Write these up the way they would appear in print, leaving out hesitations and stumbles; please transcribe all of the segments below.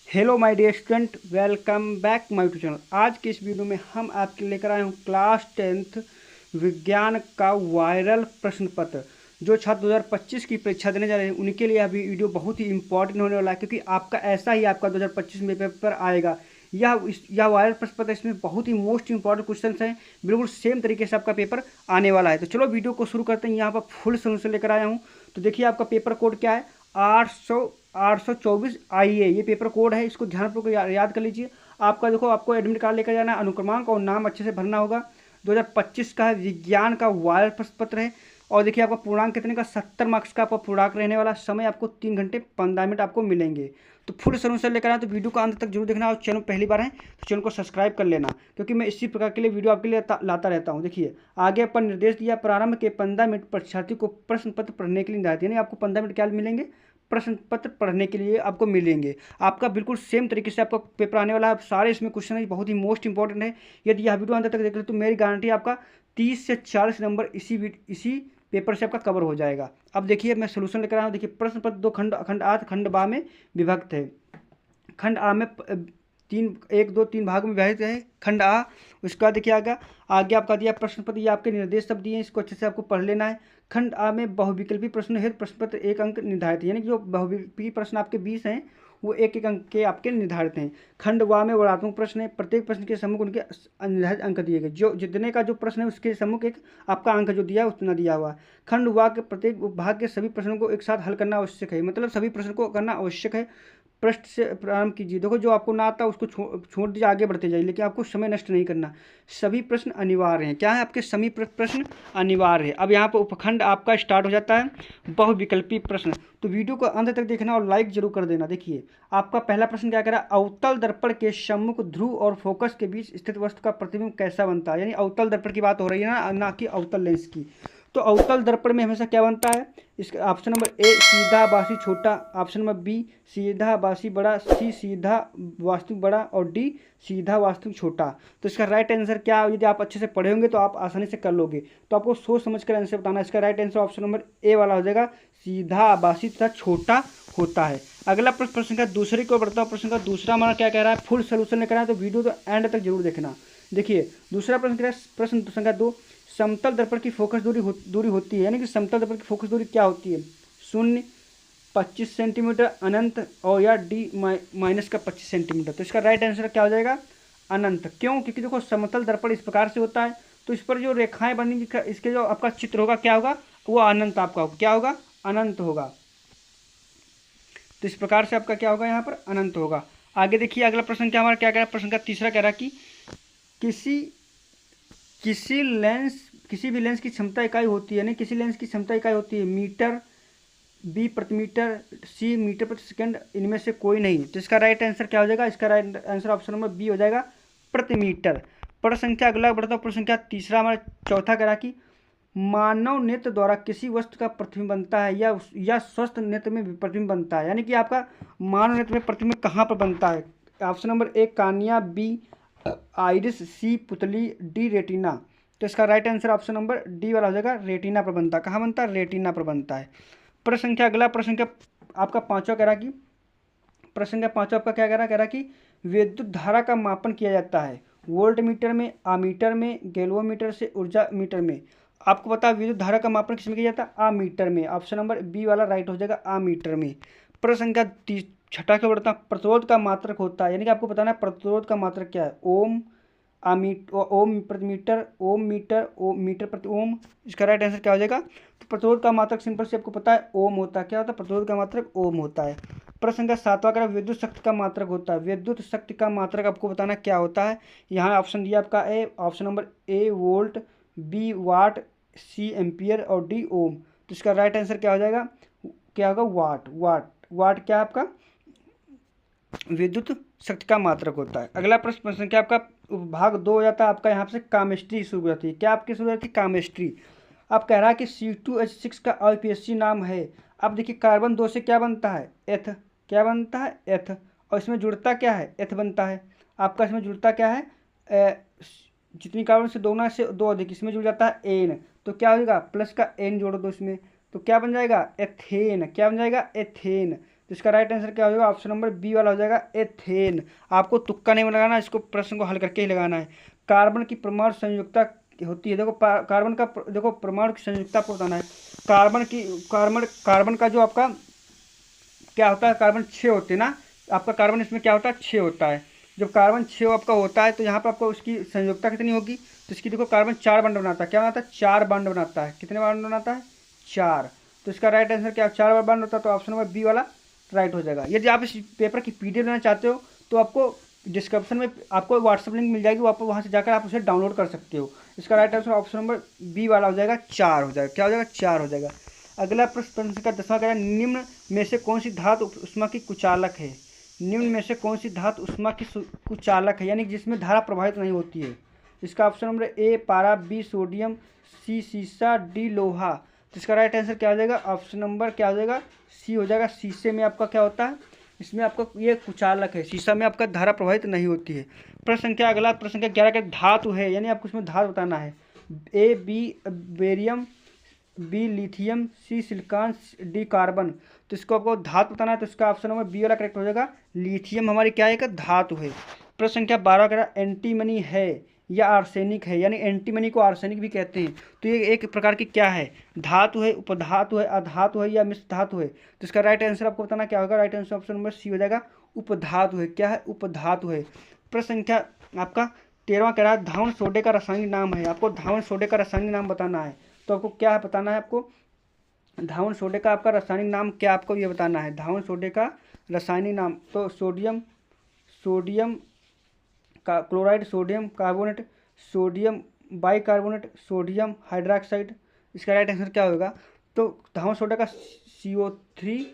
Hello my dear student, welcome back my YouTube channel. आज के इस वीडियो में हम आपके लेकर आए हूँ क्लास 10th विज्ञान का वायरल प्रश्न पत्र। जो छात्र 2025 की परीक्षा देने जा रहे हैं उनके लिए अभी वीडियो बहुत ही इंपॉर्टेंट होने वाला है, क्योंकि आपका ऐसा ही आपका 2025 में पेपर आएगा। यह वायरल प्रश्न पत्र, इसमें बहुत ही मोस्ट इंपॉर्टेंट क्वेश्चन हैं। बिल्कुल सेम तरीके से आपका पेपर आने वाला है। तो चलो वीडियो को शुरू करते हैं। यहाँ पर फुल सोल्यूशन लेकर आया हूँ। तो देखिए आपका पेपर कोड क्या है, 824 IA ये पेपर कोड है। इसको ध्यानपूर्वक याद कर लीजिए। आपका देखो, आपको एडमिट कार्ड लेकर जाना है, अनुक्रमांक और नाम अच्छे से भरना होगा। 2025 का है, विज्ञान का वायरल प्रश्न पत्र है। और देखिए आपका पूर्णांक कितने का, 70 मार्क्स का आपका पूर्णांक रहने वाला। समय आपको 3 घंटे 15 मिनट आपको मिलेंगे। तो फुल सोल्यूशन लेकर आए तो वीडियो को अंत तक जरूर देखना। और चैनल पहली बार है तो चैनल को सब्सक्राइब कर लेना, क्योंकि मैं इसी प्रकार के लिए वीडियो आपके लिए लाता रहता हूँ। देखिए आगे पर निर्देश दिया, प्रारंभ के 15 मिनट परीक्षार्थी को प्रश्न पत्र पढ़ने के लिए निर्धारित, यानी आपको 15 मिनट क्या मिलेंगे, प्रश्न पत्र पढ़ने के लिए आपको मिलेंगे। आपका बिल्कुल सेम तरीके से आपका पेपर आने वाला है। सारे इसमें क्वेश्चन है, बहुत ही मोस्ट इंपॉर्टेंट है। यदि यह वीडियो अंत तक देख ले तो मेरी गारंटी आपका 30 से 40 नंबर इसी पेपर से आपका कवर हो जाएगा। अब देखिए मैं सोल्यूशन लेकर आया हूँ। देखिए प्रश्न पत्र दो खंड आ खंड बा में विभक्त है। खंड आ में एक दो तीन भाग में विभाजित है खंड आ। उसके बाद देखिए आगे आपका दिया प्रश्न पत्र, ये आपके निर्देश सब दिए हैं, इसको अच्छे से आपको पढ़ लेना है। खंड आ में बहुविकल्पी प्रश्न हेतु प्रश्न पत्र 1 अंक निर्धारित है, यानी कि जो बहुविकल्पी प्रश्न आपके 20 हैं वो 1 अंक के आपके निर्धारित हैं। खंड वा में वर्णात्मक प्रश्न है, प्रत्येक प्रश्न के सम्मुख उनके निर्धारित अंक दिए गए। जो जितने का जो प्रश्न है उसके सम्मुख एक आपका अंक जो दिया है उतना दिया हुआ है। खंड वा के प्रत्येक भाग के सभी प्रश्नों को एक साथ हल करना आवश्यक है, मतलब सभी प्रश्न को करना आवश्यक है। पृष्ठ से प्रारंभ कीजिए। देखो जो आपको ना आता उसको छोड़ दीजिए, आगे बढ़ते जाइए, लेकिन आपको समय नष्ट नहीं करना। सभी प्रश्न अनिवार्य हैं। क्या है, आपके सभी प्रश्न अनिवार्य है। अब यहाँ पर उपखंड आपका स्टार्ट हो जाता है, बहुविकल्पी प्रश्न। तो वीडियो को अंत तक देखना और लाइक जरूर कर देना। देखिए आपका पहला प्रश्न क्या कह रहा है, अवतल दर्पण के सम्मुख ध्रुव और फोकस के बीच स्थित वस्तु का प्रतिबिंब कैसा बनता है। यानी अवतल दर्पण की बात हो रही है ना कि अवतल लेंस की। तो अवतल दर्पण में हमेशा क्या बनता है, इसका ऑप्शन नंबर ए सीधा बासी छोटा, ऑप्शन नंबर बी सीधा बासी बड़ा, सी सीधा वास्तविक बड़ा और डी सीधा वास्तविक छोटा। तो इसका राइट आंसर क्या, यदि आप अच्छे से पढ़े होंगे तो आप आसानी से कर लोगे। तो आपको सोच समझ कर आंसर बताना। इसका राइट आंसर ऑप्शन नंबर ए वाला हो जाएगा, सीधा आबासी तथा छोटा होता है। अगला प्रश्न का दूसरे को बढ़ता हूँ। प्रश्न का दूसरा हमारा क्या कह रहा है, फुल सोल्यूशन लेकर आए तो वीडियो तो एंड तक जरूर देखना। देखिए दूसरा प्रश्न कह रहा है, प्रश्न संख्या 2, समतल दर्पण की फोकस दूरी होती है, यानी कि समतल दर्पण की फोकस दूरी क्या होती है, 0, 25 सेंटीमीटर, अनंत और या डी माइनस का 25 सेंटीमीटर। तो इसका राइट आंसर क्या हो जाएगा, अनंत। क्यों, क्योंकि देखो समतल दर्पण इस प्रकार से होता है, तो इस पर जो रेखाएं बनी, इसके जो आपका चित्र होगा क्या होगा, वो अनंत आपका क्या होगा, अनंत होगा। तो इस प्रकार से आपका क्या होगा, यहाँ पर अनंत होगा। आगे देखिए अगला प्रश्न क्या हमारा क्या कह रहा है, प्रश्न का तीसरा कह रहा है कि किसी भी लेंस की क्षमता इकाई होती है, यानी किसी लेंस की क्षमता इकाई होती है मीटर, बी प्रति मीटर, सी मीटर प्रति सेकंड, इनमें से कोई नहीं। तो इसका राइट आंसर क्या हो जाएगा, इसका right answer option number B हो जाएगा, प्रति मीटर। प्रश्न संख्या अगला बढ़ता है। प्रश्न संख्या तीसरा हमारा चौथा करा कि मानव नेत्र द्वारा किसी वस्तु का प्रतिबिंब बनता है या स्वस्थ नेत्र में प्रतिबिंब बनता है, यानी कि आपका मानव नेत्र में प्रतिबिंब कहाँ पर बनता है। Option number A cornea, B iris, C पुतली, डी रेटिना। तो इसका right answer option number D वाला हो जाएगा, रेटिना पर बनता है। कहाँ बनता है, रेटिना पर बनता है। प्रश्न संख्या अगला प्रश्न संख्या आपका पांचवा कह रहा कि प्रश्न संख्या पांचवा आपका क्या कह रहा कि विद्युत धारा का मापन किया जाता है वोल्ट मीटर में, आमीटर में, गैल्वोमीटर से ऊर्जा मीटर में। आपको पता है विद्युत धारा का मापन किसमें किया जाता है, आमीटर में। ऑप्शन नंबर बी वाला राइट हो जाएगा, आमीटर में। प्रश्न संख्या छठा के बढ़ता, प्रतिरोध का मात्रक होता है, यानी कि आपको बताना है प्रतिरोध का मात्रक क्या है, ओम, ओम प्रति मीटर, ओम मीटर, ओम मीटर प्रति ओम। इसका राइट आंसर क्या हो जाएगा, तो प्रतिरोध का मात्रक सिंपल से आपको पता है ओम होता है। क्या होता है, प्रतिरोध का मात्रक ओम होता है। प्रश्न संख्या सातवां का विद्युत शक्ति का मात्रक होता है, विद्युत शक्ति का मात्रक आपको बताना क्या होता है। यहाँ ऑप्शन दिया आपका A, option number A volt, B watt, C ampere और डी ओम। तो इसका राइट आंसर क्या हो जाएगा, क्या होगा, वाट। वाट क्या आपका विद्युत शक्ति का मात्रक होता है। अगला प्रश्न संख्या आपका भाग 2 हो जाता है आपका, यहाँ से कामेस्ट्री शुरू हो जाती है। क्या आपकी शुरू होती है, कामेस्ट्री। अब कह रहा है कि C2H6 का IUPAC नाम है। अब देखिए कार्बन 2 से क्या बनता है, एथ। क्या बनता है, एथ। और इसमें जुड़ता क्या है, एथ बनता है। आपका इसमें जुड़ता क्या है, जितनी कार्बन से 2 से 2 अधिक, इसमें जुड़ जाता है एन। तो क्या हो जाएगा, प्लस का एन जोड़ दो इसमें, तो क्या बन जाएगा, एथेन। क्या बन जाएगा, एथेन। तो इसका राइट आंसर क्या हो जाएगा, ऑप्शन नंबर बी वाला हो जाएगा एथेन। आपको तुक्का नहीं लगाना, इसको प्रश्न को हल करके ही लगाना है। कार्बन की परमाणु संयुक्ता होती है, देखो कार्बन का देखो परमाणु की संयुक्ता आपको बताना है। कार्बन का जो आपका क्या होता है, कार्बन 6 होते हैं ना, आपका कार्बन इसमें क्या होता है, 6 होता है। जब कार्बन 6 आपका होता है तो यहाँ पर आपको उसकी संयुक्ता कितनी होगी, तो इसकी देखो कार्बन 4 बॉन्ड बनाता है, क्या बनाता है, 4 बॉन्ड बनाता है। कितने बॉन्ड बनाता है, 4। तो इसका राइट आंसर क्या, 4 बॉन्ड होता है, तो ऑप्शन नंबर बी वाला राइट हो जाएगा। यदि आप इस पेपर की PDF लेना चाहते हो तो आपको डिस्क्रिप्शन में आपको व्हाट्सअप लिंक मिल जाएगी, आप वहाँ से जाकर आप उसे डाउनलोड कर सकते हो। इसका right answer option number B वाला हो जाएगा, 4 हो जाएगा। क्या हो जाएगा, 4 हो जाएगा। अगला प्रश्न का 10वां कह रहा है, निम्न में से कौन सी धातु उष्मा की कुचालक है। निम्न में से कौन सी धातु उष्मा की कुचालक है, यानी जिसमें धारा प्रभावित नहीं होती है। इसका ऑप्शन नंबर ए पारा, बी सोडियम, सी सीसा, डी लोहा। तो इसका राइट आंसर क्या हो जाएगा, ऑप्शन नंबर क्या हो जाएगा, सी हो जाएगा। शीशे में आपका क्या होता है, इसमें आपका ये कुचालक है, शीशा में आपका धारा प्रभावित नहीं होती है। प्रश्न संख्या अगला प्रश्न संख्या 11 का धातु है, यानी आपको इसमें धातु बताना है। A B barium, B lithium, C silicon, D carbon. तो इसको आपको धातु बताना है, तो इसका ऑप्शन नंबर बी वाला करेक्ट हो जाएगा। लिथियम हमारी क्या है, एक धातु है। प्रश्न संख्या 12 कह रहा है, एंटीमनी है या आर्सेनिक है, यानी एंटीमनी को आर्सेनिक भी कहते हैं। तो ये एक प्रकार की क्या है, धातु है, उपधातु है, अधातु है या मिश्र धातु है। तो इसका राइट आंसर आपको बताना क्या होगा, right answer option number C हो जाएगा, उपधातु है। क्या है, उपधातु है। प्रश्न संख्या आपका 13वां कह रहा है, धावन सोडे का रासायनिक नाम है। आपको धावन सोडे का रासायनिक नाम बताना है, तो आपको क्या है बताना है, आपको धावन सोडे का आपका रासायनिक नाम क्या आपको ये बताना है, धावन सोडे का रासायनिक नाम। तो सोडियम का chloride, sodium carbonate, sodium bicarbonate, sodium hydroxide. इसका राइट आंसर क्या होगा, तो धावन सोडा का CO3,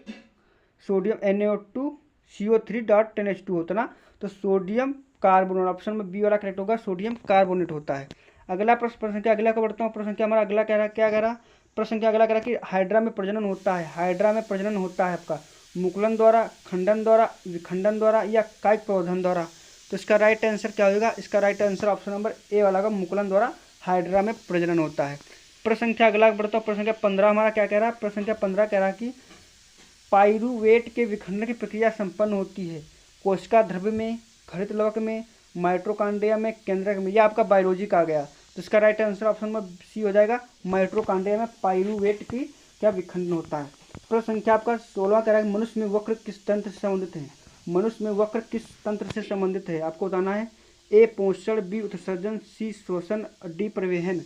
सोडियम NaO2, CO3.10H2 होता ना, तो सोडियम कार्बोनेट, ऑप्शन में बी वाला करेक्ट होगा, सोडियम कार्बोनेट होता है। अगला प्रश्न संख्या अगला को बढ़ता हूँ। प्रश्न संख्या हमारा अगला कह रहा है, क्या कह रहा, प्रश्न संख्या अगला कह रहा है कि हाइड्रा में प्रजनन होता है। हाइड्रा में प्रजनन होता है आपका मुकुलन द्वारा, खंडन द्वारा, विखंडन द्वारा या कायिक प्रवर्धन द्वारा। तो इसका राइट आंसर क्या होगा, इसका राइट आंसर ऑप्शन नंबर ए वाला का मुकुलन द्वारा हाइड्रा में प्रजनन होता है। प्रश्न संख्या अगला बढ़ता हूँ। प्रश्न संख्या 15 हमारा क्या कह रहा है, प्रश्न संख्या 15 कह रहा है कि पाइरूवेट के विखंडन की प्रक्रिया संपन्न होती है कोशिका द्रव्य में, हरित लवक में, माइट्रोकांड्रिया में, केंद्रक में। यह आपका बायोलॉजी का आ गया, तो इसका right answer option number C हो जाएगा, माइट्रोकांड्रिया में पाइरूवेट की क्या विखंडन होता है। प्रश्न संख्या आपका 16 कह रहा है, मनुष्य में वक्र किस तंत्र से संबंधित है। मनुष्य में वक्र किस तंत्र से संबंधित है, आपको बताना है। ए पोषण, बी उत्सर्जन, सी शोषण, डी परिवहन।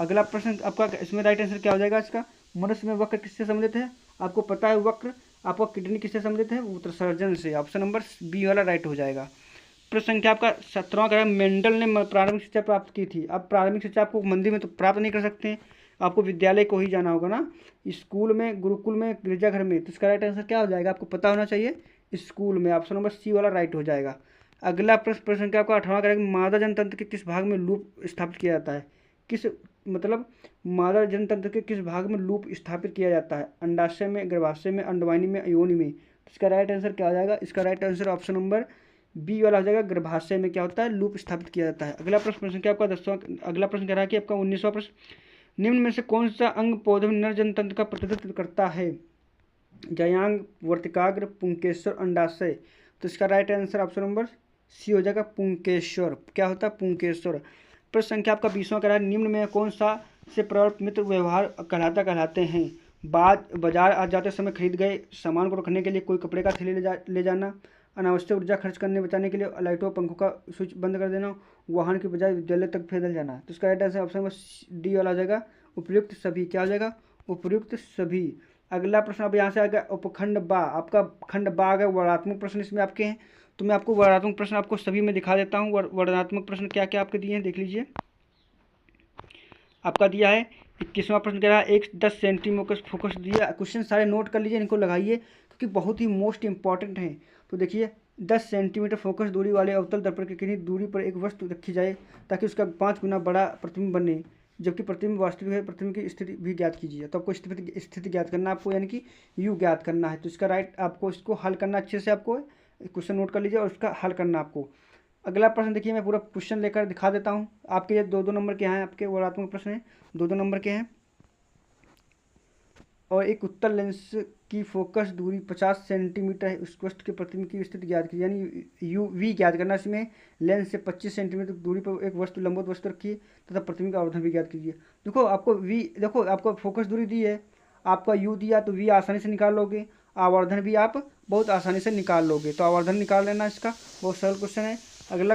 अगला प्रश्न आपका इसमें राइट आंसर क्या हो जाएगा, इसका मनुष्य में वक्र किससे संबंधित है, आपको पता है वक्र, आपका किडनी किससे संबंधित है, उत्सर्जन से। ऑप्शन नंबर बी वाला राइट हो जाएगा। प्रश्न संख्या आपका 17वां कह रहा है, मेंडल ने प्रारंभिक शिक्षा प्राप्त की थी। अब प्रारंभिक शिक्षा आपको मंदिर में तो प्राप्त नहीं कर सकते हैं, आपको विद्यालय को ही जाना होगा ना, स्कूल में, गुरुकुल में, गिरजाघर में। तो इसका राइट आंसर क्या हो जाएगा, आपको पता होना चाहिए, स्कूल में। ऑप्शन नंबर सी वाला राइट हो जाएगा। अगला प्रश्न संख्या आपका 18वां कह रहा है, मादा जनतंत्र के किस भाग में लूप स्थापित किया जाता है। किस मतलब मादा जनतंत्र के किस भाग में लूप स्थापित किया जाता है, अंडाशय में, गर्भाशय में, अंडवाहिनी में, योनि में। इसका राइट आंसर क्या हो जाएगा, इसका right answer option number B वाला हो जाएगा, गर्भाशय में क्या होता है, लूप स्थापित किया जाता है। अगला प्रश्न संख्या आपका 10वां अगला प्रश्न कह रहा है कि आपका 19वां प्रश्न, निम्न में से कौन सा अंग पौधे में नर जनतंत्र का प्रतिनिधित्व करता है, जयांग, वर्तिकाग्र, पुंकेश्वर, अंडाशय। तो इसका right answer option number C हो जाएगा, पुंकेश्वर। क्या होता है, पुंकेश्वर। प्रश्न संख्या आपका 20वां कह रहा है, निम्न में कौन सा से प्रवर्त मित्र व्यवहार कहलाते हैं। बाजार आ जाते समय खरीद गए सामान को रखने के लिए कोई कपड़े का थैली ले जाना, अनावश्यक ऊर्जा खर्च करने बचाने के लिए लाइटों पंखों का स्विच बंद कर देना, वाहन की बजाय विद्यालय तक पैदल जाना। तो इसका right answer option number D वाला हो जाएगा, उपयुक्त सभी। क्या हो जाएगा, उपयुक्त सभी। अगला प्रश्न अब यहाँ से आ गया उपखंड बा, आपका खंड बा आ गया, वर्णनात्मक प्रश्न इसमें आपके हैं। तो मैं आपको वर्णनात्मक प्रश्न आपको सभी में दिखा देता हूँ। वर्णनात्मक प्रश्न क्या क्या आपके दिए हैं, देख लीजिए। आपका दिया है 21वां प्रश्न कह रहा है, एक 10 सेंटीमीटर फोकस दिया। क्वेश्चन सारे नोट कर लीजिए, इनको लगाइए क्योंकि बहुत ही मोस्ट इंपॉर्टेंट हैं। तो देखिए, 10 सेंटीमीटर फोकस दूरी वाले अवतल दर्पण की कितनी दूरी पर एक वस्तु रखी जाए ताकि उसका 5 गुना बड़ा प्रतिबिंब बने, जबकि प्रतिबिंब वास्तविक है। प्रतिबिंब की स्थिति भी ज्ञात कीजिए। तो आपको स्थिति ज्ञात करना आपको, यानी कि यू ज्ञात करना है। तो इसका राइट आपको इसको हल करना, अच्छे से आपको क्वेश्चन नोट कर लीजिए और उसका हल करना आपको। अगला प्रश्न देखिए, मैं पूरा क्वेश्चन लेकर दिखा देता हूँ आपके। ये 2-2 नंबर के हैं, आपके वर्णनात्मक प्रश्न हैं, 2-2 नंबर के हैं। और एक उत्तर लेंस की फोकस दूरी 50 सेंटीमीटर है, उस वस्तु के प्रतिबिंब की स्थिति ज्ञात कीजिए। यानी यू वी ज्ञात करना, इसमें लेंस से 25 सेंटीमीटर दूरी पर एक वस्तु लंबवत वस्तु रखिए तथा प्रतिबिंब का आवर्धन भी ज्ञात कीजिए। देखो आपको फोकस दूरी दी है, आपका यू दिया तो वी आसानी से निकाल लोगे, आवर्धन भी आप बहुत आसानी से निकाल लोगे। तो आवर्धन निकाल लेना, इसका बहुत सरल क्वेश्चन है। अगला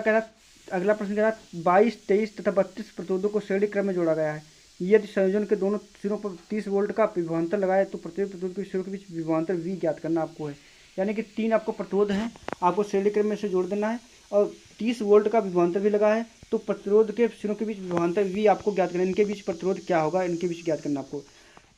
प्रश्न कह रहा है 22, 23 तथा 32 प्रतिरोधों को श्रेणी क्रम में जोड़ा गया है। यदि संयोजन के दोनों सिरों पर 30 वोल्ट का विभवांतर लगाए तो प्रत्येक प्रतिरोध के सिरों के बीच विभवांतर वी ज्ञात करना आपको है। यानी कि 3 आपको प्रतिरोध हैं, आपको श्रेणी क्रम में से जोड़ देना है और 30 वोल्ट का विभवांतर भी लगा है, तो प्रतिरोध के सिरों के बीच विभवांतर वी आपको ज्ञात करना है। इनके बीच प्रतिरोध क्या होगा, इनके बीच ज्ञात करना आपको।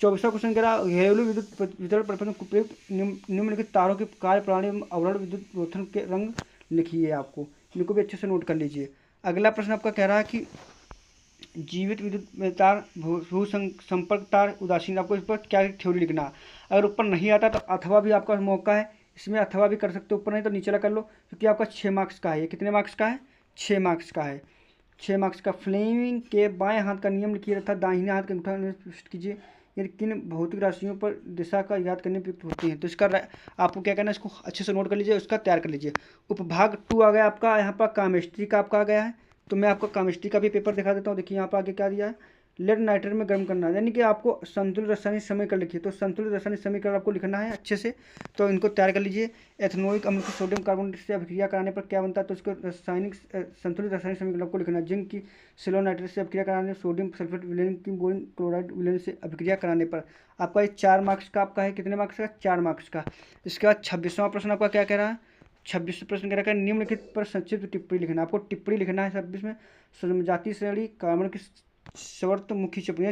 24वां क्वेश्चन कह रहा है घरेलू विद्युत वितरण प्रबंधन को प्रयुक्त निम्नलिखित तारों की कार्य प्रणाली एवं अवरण विद्युत रोधन के रंग लिखिए। आपको इनको भी अच्छे से नोट कर लीजिए। अगला प्रश्न आपका कह रहा है कि जीवित विद्युत तार, भू संपर्क तार, उदासीन, आपको इस पर क्या थ्योरी लिखना। अगर ऊपर नहीं आता तो अथवा भी आपका मौका है, इसमें अथवा भी कर सकते हो, ऊपर नहीं तो नीचे कर लो, क्योंकि आपका 6 मार्क्स का है। ये कितने मार्क्स का है? 6 मार्क्स का है। 6 मार्क्स का। फ्लेमिंग के बाएं हाथ का नियम लिखिए तथा दाहिने हाथ का अंगूठा स्पष्ट कीजिए। ये किन भौतिक राशियों पर दिशा का याद करने उपयुक्त होती हैं। तो इसका आपको क्या करना है, इसको अच्छे से नोट कर लीजिए, उसका तैयार कर लीजिए। उपभाग 2 आ गया आपका, यहाँ पर केमिस्ट्री का आपका आ गया है। तो मैं आपको केमिस्ट्री का भी पेपर दिखा देता हूँ। देखिए यहाँ पर आगे क्या दिया है, लेड नाइट्रेट में गर्म करना, यानी कि आपको संतुलित रासायनिक समीकरण लिखिए। तो संतुलित रासायनिक समीकरण आपको लिखना है अच्छे से, तो इनको तैयार कर लीजिए। एथेनोइक अम्ल की सोडियम कार्बोनेट से अभिक्रिया कराने पर क्या बनता है, तो इसको संतुलित रासायनिक समीकरण आपको लिखना है। जिंक की सिल्वर नाइट्रेट से अभिक्रिया कराने, सोडियम सल्फेट विलेन की बोरिन क्लोराइड विलेन से अभिक्रिया कराने पर आपका ये 4 मार्क्स का आपका है। कितने मार्क्स का? 4 मार्क्स का। इसके बाद 26वां प्रश्न आपका क्या कह रहा है, 26 प्रश्न कह रहा है निम्नलिखित पर संक्षिप्त टिप्पणी लिखना। आपको टिप्पणी लिखना है 26 में। समजातीय श्रेणी कार्बन की सर्वतोमुखी चपड़ियाँ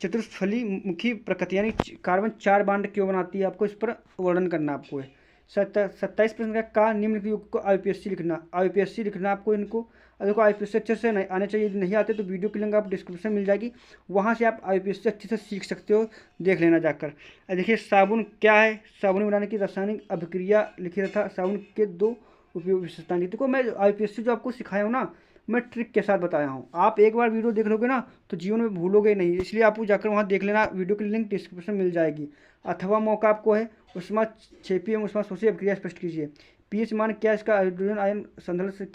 चतुष्फली मुखी प्रकृति, यानी कार्बन 4 बांड क्यों बनाती है, आपको इस पर वर्णन करना आपको है। 27 प्रश्न का निम्नलिखित युग को IUPAC लिखना। IUPAC लिखना आपको इनको। देखो IUPAC अच्छे से नहीं आने चाहिए, यदि नहीं आते तो वीडियो की लिंक आप डिस्क्रिप्शन मिल जाएगी, वहाँ से आप IUPAC अच्छे से सीख सकते हो, देख लेना जाकर। देखिए साबुन क्या है, साबुन बनाने की रासायनिक अभिक्रिया लिखी था। साबुन के 2 उपयोग विशेषताएं। देखो मैं IUPAC जो आपको सिखाया हूँ ना, मैं ट्रिक के साथ बताया हूँ। आप एक बार वीडियो देख लोगे ना तो जीवन में भूलोगे नहीं, इसलिए आपको जाकर वहाँ देख लेना, वीडियो की लिंक डिस्क्रिप्शन मिल जाएगी। अथवा मौका आपको है, उसमें छेपी एवं उसमें सोचिए अभिक्रिया स्पष्ट कीजिए। पीएच मान क्या, इसका हाइड्रोजन आयन संदर्भ से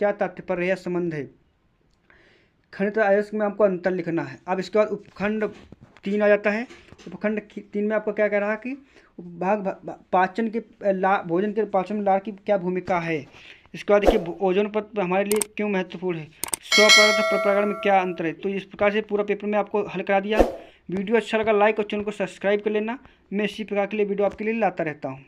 क्या तात्पर्य या संबंध है। खंड अयस्क में आपको अंतर लिखना है। अब इसके बाद उपखंड 3 आ जाता है। उपखंड 3 में आपको क्या कह रहा है कि उपभाग पाचन के भोजन के पाचन में लार की क्या भूमिका है। इसके बाद देखिए ओजोन परत हमारे लिए क्यों महत्वपूर्ण है। स्वपरागण और परपरागण में क्या अंतर है। तो इस प्रकार से पूरा पेपर में आपको हल करा दिया। वीडियो अच्छा लगा लाइक और चैनल को सब्सक्राइब कर लेना। मैं इसी प्रकार के लिए वीडियो आपके लिए लाता रहता हूँ।